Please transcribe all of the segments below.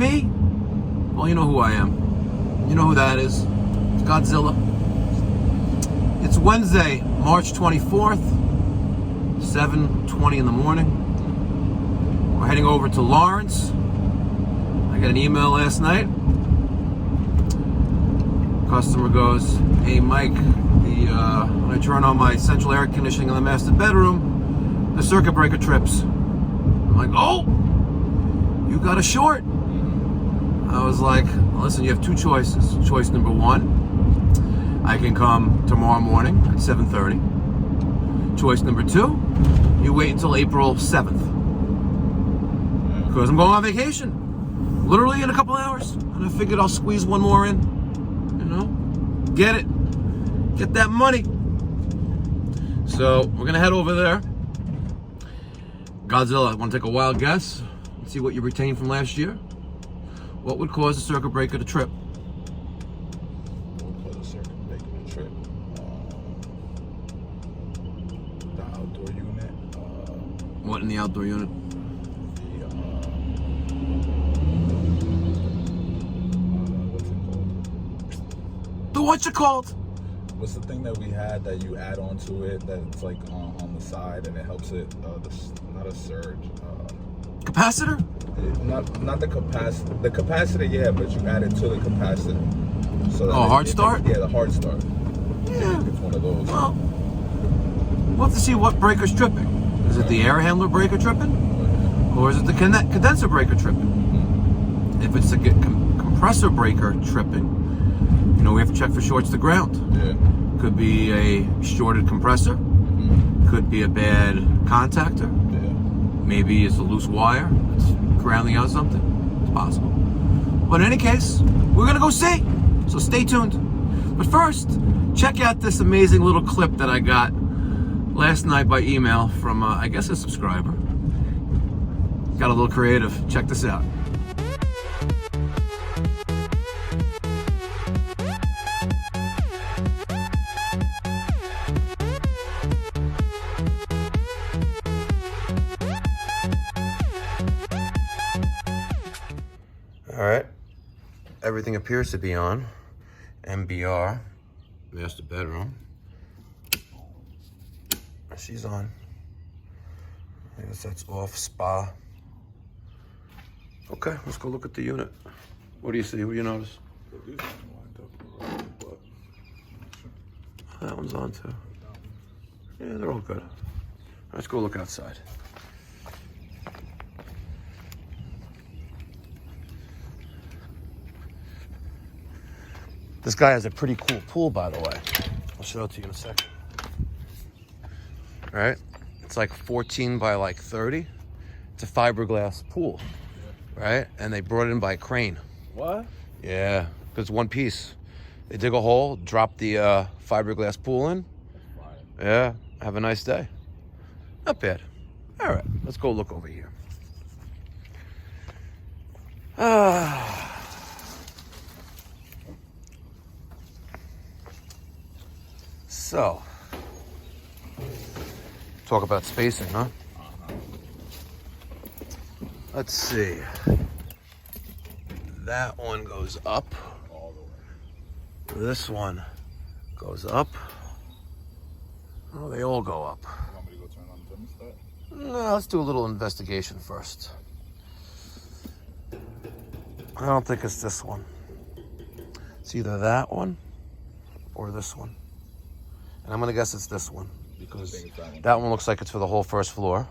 me? Well, you know who I am. You know who that is. It's Godzilla. It's Wednesday, March 24th, 7:20 in the morning. We're heading over to Lawrence. I got an email last night. Customer goes, "Hey Mike, when I turn on my central air conditioning in the master bedroom, the circuit breaker trips." I'm like, "Oh, you got a short." I was like, "Listen, you have two choices. Choice number one, I can come tomorrow morning at 7:30. Choice number two, you wait until April 7th. Because I'm going on vacation. Literally in a couple hours. And I figured I'll squeeze one more in. You know? Get it. Get that money." So we're going to head over there. Godzilla, want to take a wild guess? See what you retained from last year? What would cause a circuit breaker to trip? What would cause a circuit breaker to trip? The outdoor unit. What in the outdoor unit? What's it called? What's the thing that we had that you add onto it that's like on the side and it helps it, not a surge. Capacitor? Not the capacitor. The capacitor, yeah, but you add it to the capacitor. So that hard start? Yeah, the hard start. Yeah. It's one of those. Well, we'll have to see what breaker's tripping. Is it the air handler breaker tripping? Or is it the condenser breaker tripping? If it's the compressor breaker tripping, you know, we have to check for shorts to ground. Yeah. Could be a shorted compressor. Could be a bad contactor. Yeah. Maybe it's a loose wire. It's grounding out something. It's possible. But in any case, we're going to go see. So stay tuned. But first, check out this amazing little clip that I got last night by email from, I guess, a subscriber. Got a little creative. Check this out. All right, everything appears to be on. MBR, master bedroom. She's on. I guess that's off. Spa. Okay, let's go look at the unit. What do you see? What do you notice? That one's on too. Yeah, they're all good. Let's go look outside. This guy has a pretty cool pool, by the way. I'll show it to you in a second. All right, it's like 14 by like 30. It's a fiberglass pool, right? And they brought it in by crane. What? Yeah, because it's one piece. They dig a hole, drop the fiberglass pool in. Yeah, have a nice day. Not bad. All right, let's go look over here. So, talk about spacing, huh? Let's see. That one goes up. All the way. This one goes up. Oh, they all go up. You want me to go turn on the thermostat? No, let's do a little investigation first. I don't think it's this one. It's either that one or this one. And I'm gonna guess it's this one because that one looks like it's for the whole first floor.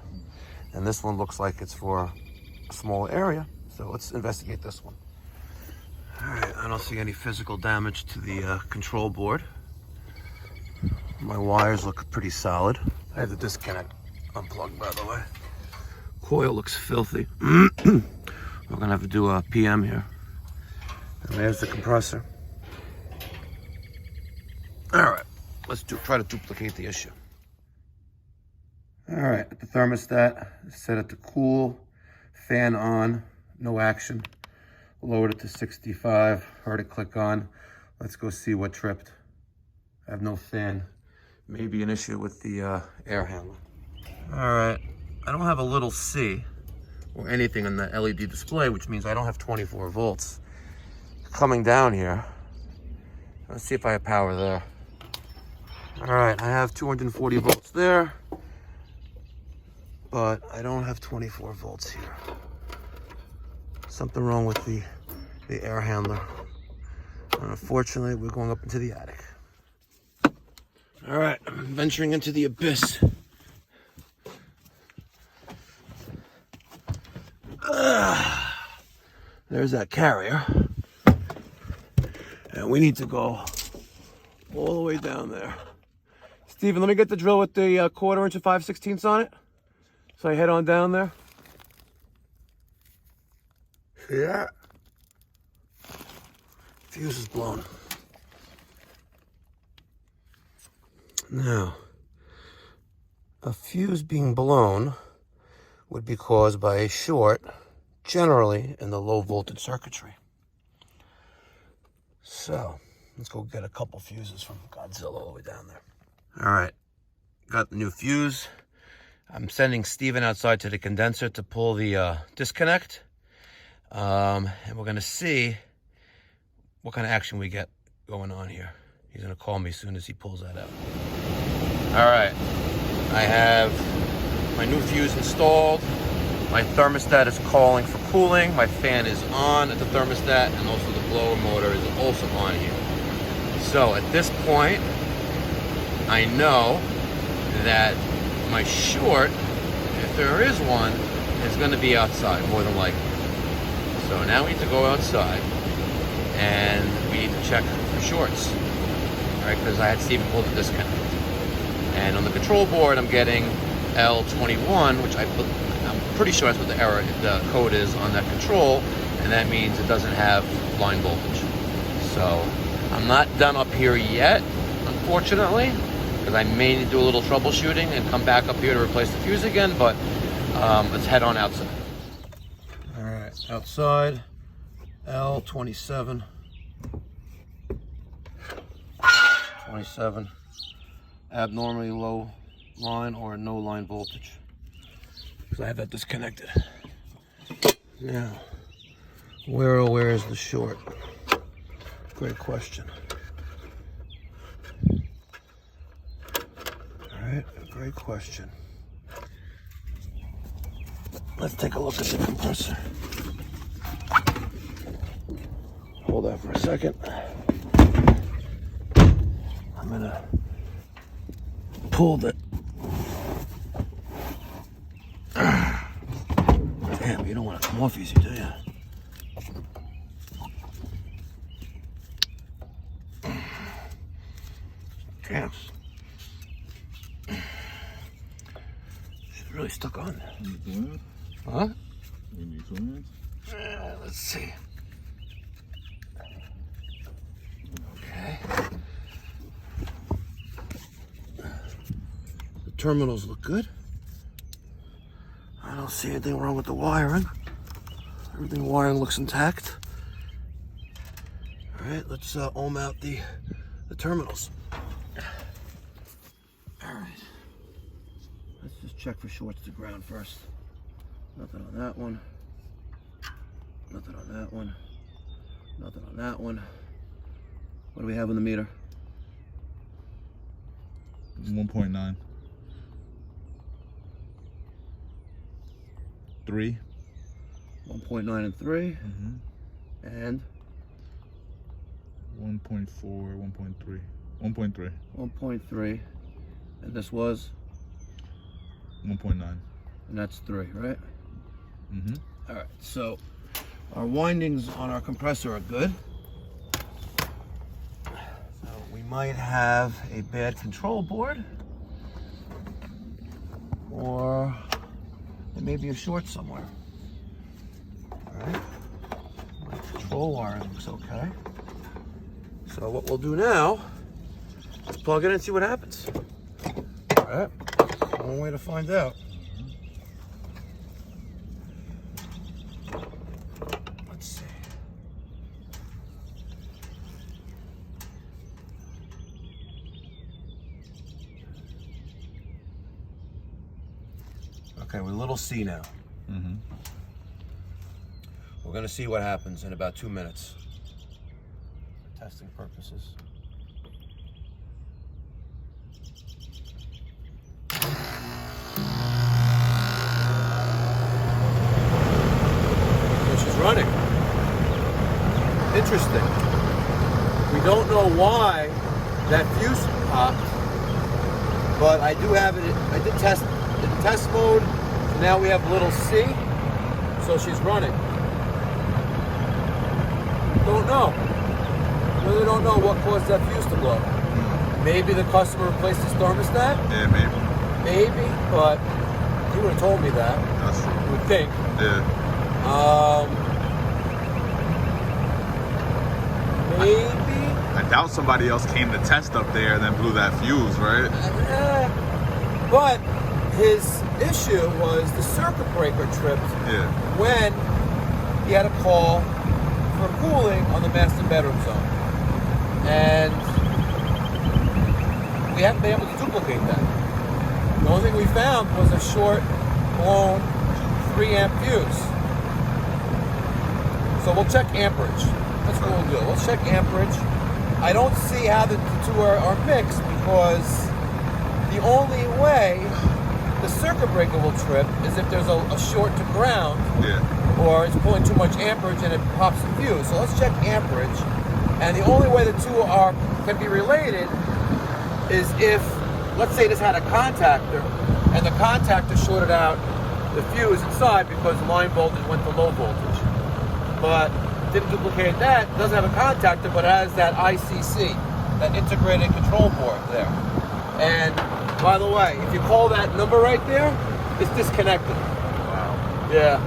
And this one looks like it's for a small area. So let's investigate this one. All right, I don't see any physical damage to the control board. My wires look pretty solid. I have the disconnect unplugged, by the way. Coil looks filthy. We're gonna have to do a PM here. And there's the compressor. All right, let's try to duplicate the issue. All right, the thermostat set it to cool, fan on, no action. Lowered it to 65, heard it click on. Let's go see what tripped. I have no fan. Maybe an issue with the air handler. All right, I don't have a little C, or anything on the LED display, which means I don't have 24 volts coming down here. Let's see if I have power there. All right, I have 240 volts there, but I don't have 24 volts here. Something wrong with the air handler. And unfortunately, we're going up into the attic. All right, I'm venturing into the abyss. There's that carrier. And we need to go all the way down there. Steven, let me get the drill with the 1/4 inch and 5/16 on it. So I head on down there. See that? Fuse is blown. Now, a fuse being blown would be caused by a short, generally in the low voltage circuitry. So, let's go get a couple fuses from Godzilla all the way down there. All right, got the new fuse. I'm sending Steven outside to the condenser to pull the disconnect. And we're gonna see what kind of action we get going on here. He's gonna call me as soon as he pulls that out. All right, I have my new fuse installed. My thermostat is calling for cooling. My fan is on at the thermostat, and also the blower motor is also on here. So at this point, I know that my short, if there is one, is gonna be outside, more than likely. So now we need to go outside, and we need to check for shorts, all right? Because I had Steven pull the disconnect. And on the control board, I'm getting L21, which I'm pretty sure that's what the code is on that control, and that means it doesn't have line voltage. So I'm not done up here yet, unfortunately, because I may need to do a little troubleshooting and come back up here to replace the fuse again, but let's head on outside. All right, outside, L27. 27. Abnormally low line or no line voltage. Because I have that disconnected. Now, where is the short? Great question. Alright, great question. Let's take a look at the compressor. Hold that for a second. I'm gonna pull the... Damn, you don't want to come off easy, do you? Damn. She's really stuck on. Huh? Let's see. Okay. The terminals look good. I don't see anything wrong with the wiring. Everything wiring looks intact. All right, let's ohm out the terminals. All right. Let's just check for shorts to ground first. Nothing on that one. Nothing on that one. Nothing on that one. What do we have on the meter? 1.9. 3. 1.9 and 3. And 1.4, 1.3. 1.3. 1.3. And this was? 1.9. And that's 3, right? All right, so our windings on our compressor are good. So we might have a bad control board, or there may be a short somewhere. All right, my control wiring looks okay. So what we'll do now is plug it in and see what happens. All right, one way to find out. Let's see. Okay, we're little C now. We're gonna see what happens in about 2 minutes. For testing purposes. So she's running. Interesting. We don't know why that fuse popped, but I do have it. I did test in test mode. So now we have little C. So she's running. Don't know. Really don't know what caused that fuse to blow. Maybe the customer replaced his thermostat. Yeah, maybe. Maybe, but he would have told me that. That's true. You would think. Yeah. Maybe. I doubt somebody else came to test up there and then blew that fuse, right? But his issue was the circuit breaker tripped when he had a call for cooling on the master bedroom zone. And we haven't been able to duplicate that. The only thing we found was a short, blown 3 amp fuse. So we'll check amperage. That's what we'll do. We'll check amperage. I don't see how the two are mixed, because the only way the circuit breaker will trip is if there's a short to ground, or it's pulling too much amperage and it pops the fuse. So let's check amperage. And the only way the two can be related is if, let's say this had a contactor, and the contactor shorted out the fuse inside because line voltage went to low voltage. But didn't duplicate that, doesn't have a contactor, but it has that ICC, that integrated control board there. And by the way, if you call that number right there, it's disconnected. Wow. Yeah.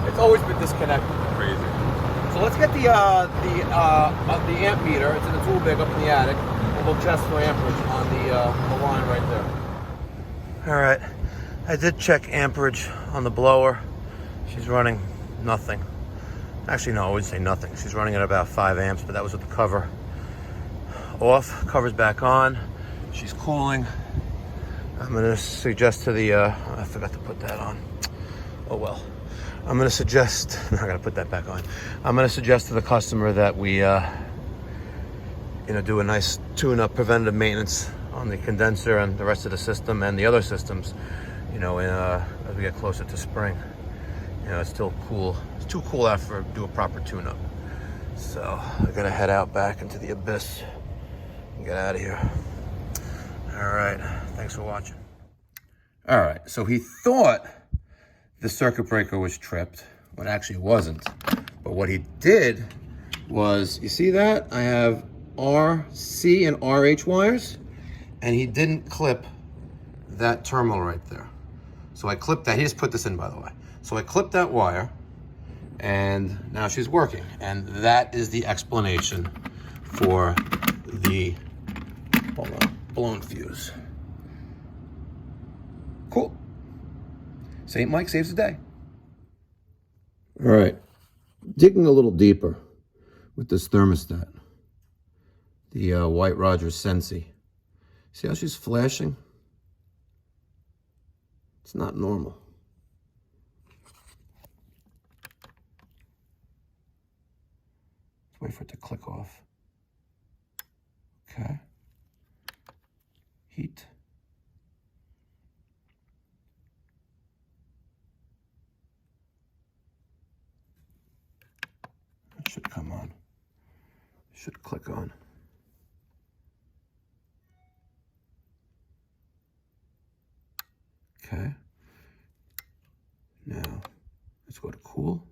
It's always been disconnected. Crazy. So let's get the amp meter. It's in the tool bag up in the attic, and we'll test for amperage on the line right there. All right, I did check amperage on the blower. She's running nothing. Actually, no, I wouldn't say nothing. She's running at about 5 amps, but that was with the cover off. Cover's back on. She's cooling. I'm gonna suggest to the, I forgot to put that on. Oh well. I'm gonna suggest, I gotta put that back on. I'm gonna suggest to the customer that we, do a nice tune-up preventative maintenance on the condenser and the rest of the system and the other systems, as we get closer to spring. It's still cool. It's too cool out to do a proper tune-up. So I gotta head out back into the abyss and get out of here. All right, thanks for watching. All right, so he thought the circuit breaker was tripped, when actually it wasn't. But what he did was, you see that? I have RC and RH wires, and he didn't clip that terminal right there. So I clipped that. He just put this in, by the way. So I clipped that wire, and now she's working. And that is the explanation for the, blown fuse. Cool. St. Mike saves the day. All right, digging a little deeper with this thermostat, the White Rogers Sensi. See how she's flashing? It's not normal. Let's wait for it to click off. Okay. Heat. It should come on. It should click on. Okay. Now, let's go to cool.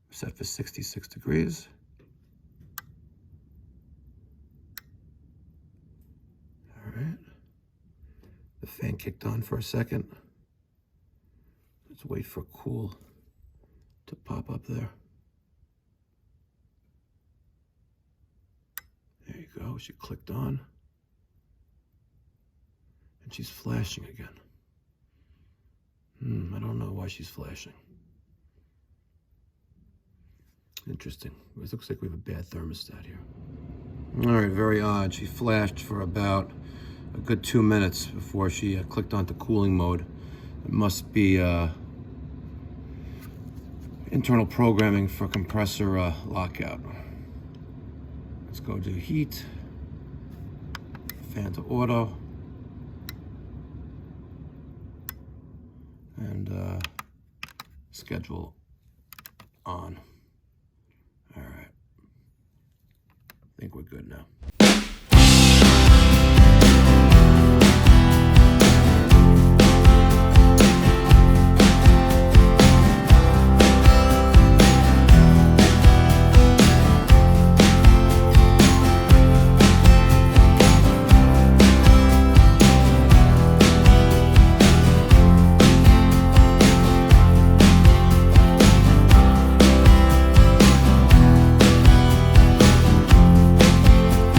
Set for 66 degrees. All right. The fan kicked on for a second. Let's wait for cool to pop up there. There you go, she clicked on. And she's flashing again. I don't know why she's flashing. Interesting. It looks like we have a bad thermostat here. All right, very odd. She flashed for about a good 2 minutes before she clicked onto cooling mode. It must be, internal programming for compressor lockout. Let's go to heat, fan to auto, and schedule on. All right, I think we're good now.